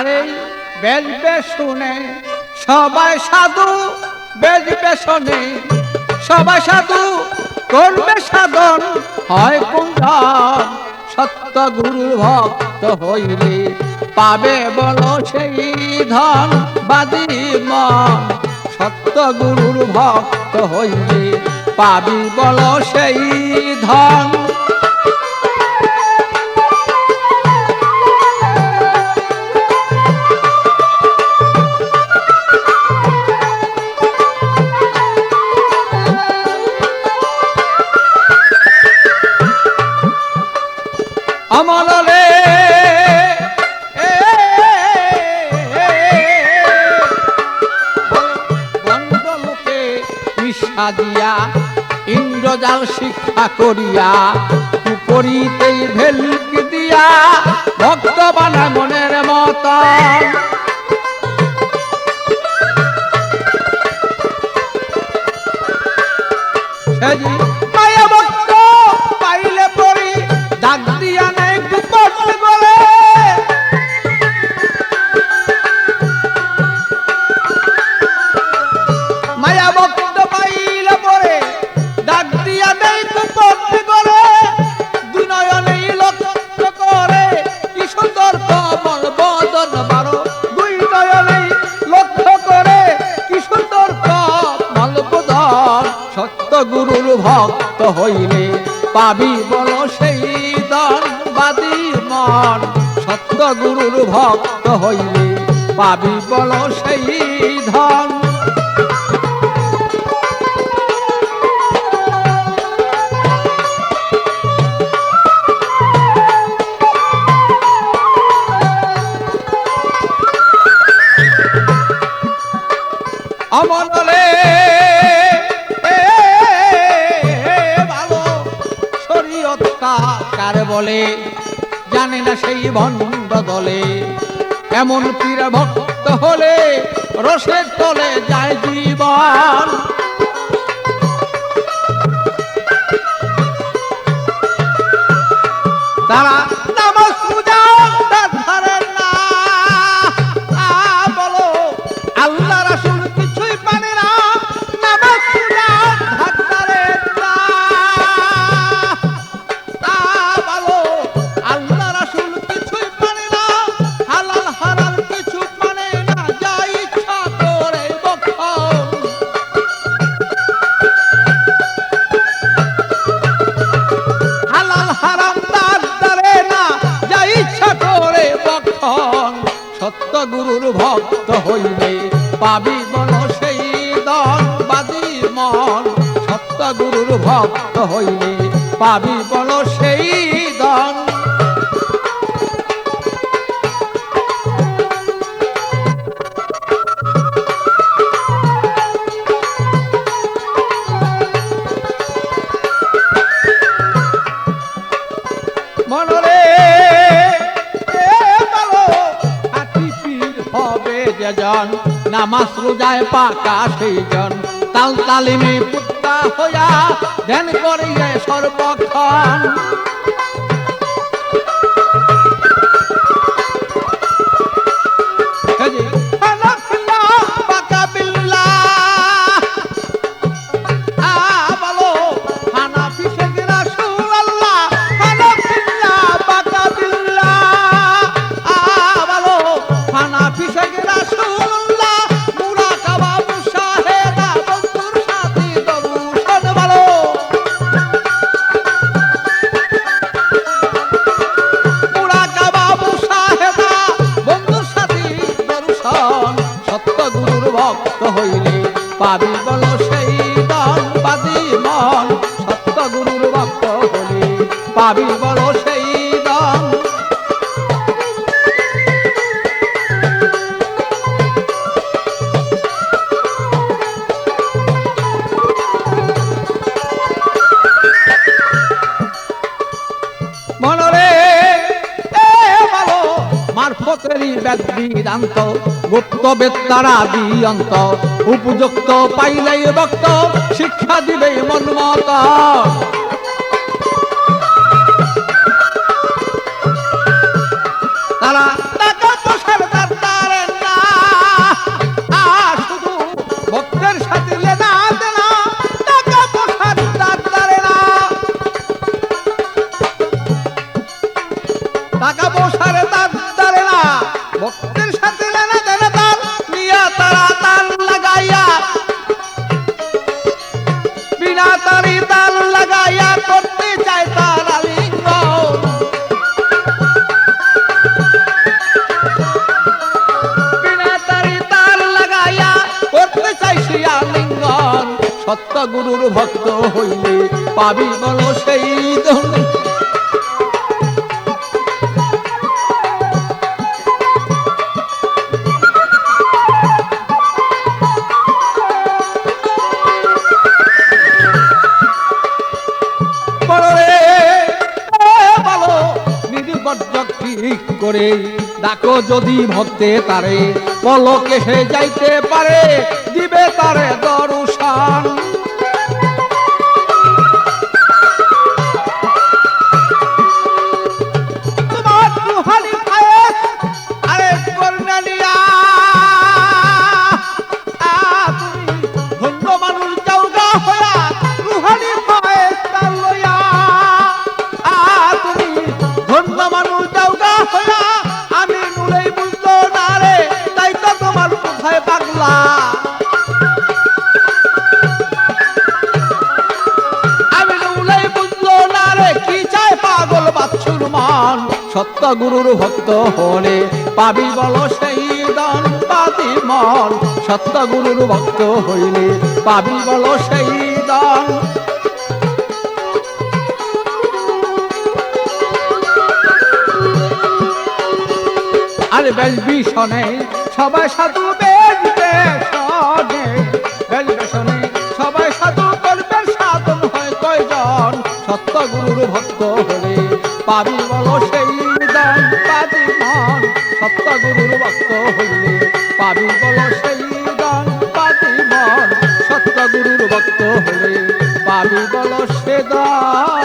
আরে বেজবে শুনে সবাই সাধু, বেজবে শুনে সবাই সাধু, করবে সাধন হয় কুঞ্জন। সত্য গুরু ভক্ত হইলে পাবে বলো সেই ধন বাদী মন। সত্য গুরুর ভক্ত হইলে পাবি বলো সেই ধন। অমলে বন্ধ লোকে ঈর্ষা দিয়া ইন্দ্রজাল শিক্ষা করিয়া কুপরিতেই ভেলক দিয়া ভক্ত বানায় মনের মতন। মায়া ভক্ত পাইলে পরি ডাক দিয়া নেই কুপট বলে। মায়া ভক্ত পাইলে পরে ডাক দিয়া নেই কুপট বলে। দুই নয়নেই লক্ষ্য করে কি সুন্দর কমল বদন বারো। দুই নয়নেই লক্ষ্য করে কি সুন্দর কমল বদন। সত্য গুরুর ভক্ত হইলে পাবি বলো সেই ধন বাদী মন। সত্য গুরুর ভক্ত হইলে পাবি বলো সেই ধন। অমলে ভালো শরীয়তটা কার বলে জানে না সেই ভণ্ড দলে। এমন পীর ভক্ত হলে রসের তলে যায় জীবন। তারা নামাজ পূজা ধরেন না, বলো আল্লাহ রাসূল কিছুই মানে না। নামাজ পূজা ধরেন না, বলো আল্লাহ রাসূল কিছুই মানে না। হালাল হারাম কিছু মানে না, যা ইচ্ছা করে বক্ষণ। হালাল হারাম তার ধরে না, যা ইচ্ছা করে বক্ষণ। সত্য গুরুর ভক্ত হইলে পাবি বলো সেই ধন বাদী মন। সত্য গুরুর ভক্ত হইলে পাবি বলো সেই ধন। মনরে বলো হাতি পীর হবে যেজন, নামাজ রোজায় পাকা সেই জন। তাল তালিমে পুত্তা হইয়া ধ্যান করিয়ে সর্বক্ষণ। ভক্ত হইলে পাবি বলো সেই ধন বাদী মন। সত্য গুরুর ভক্ত হইলে পাবি বলো সেই ধন। মনরে ভালো মারফতেরই বেদ বিদান্ত, গুপ্ত বেত্তারা দিয়ন্ত। উপযুক্ত পাইলেই ভক্ত শিক্ষা দিবে মন মত। তারা টাকা পয়সার গুরুর ভক্ত হইলে পাবি বলো সেই ধন। ঠিক করে ডাকো যদি ভক্তে তারে পলকে সে যাইতে পারে দিবে তারে দর্শন। তোমার রুহানি পায়ে আরে করুণা নিয়া তুমি ধন্য মানুষ যাওগা হইয়া রুহানি পায়ে তার লইয়া তুমি ধন্য মানুষ যাওগা হইয়া আমি নুলেই বুঝতো না রে তাই তো তোমার কোথায় পাগলা। আমি নুলেই বুঝলো না রে কি চায় পাগল বাচ্চুর মান। সত্য গুরুর ভক্ত হলে পাবি বলো সেই দান পাতি মন। সত্য গুরুর ভক্ত হইলে পাবি বলো সেই দান। আরে বেশ ভীষণে সবাই সাধু বেশ বেশনে, বেশ বেশনে সবাই সাধু করবেন সাধন হয় কয়জন। সত্য গুরুর ভক্ত হলে পাবি বলো সেই দান পাতি মন। সত্য গুরুর ভক্ত হইলে পাবি বলো সেই দান পাতি মন। সত্য গুরুর ভক্ত হলে পাবি বলো সে দান।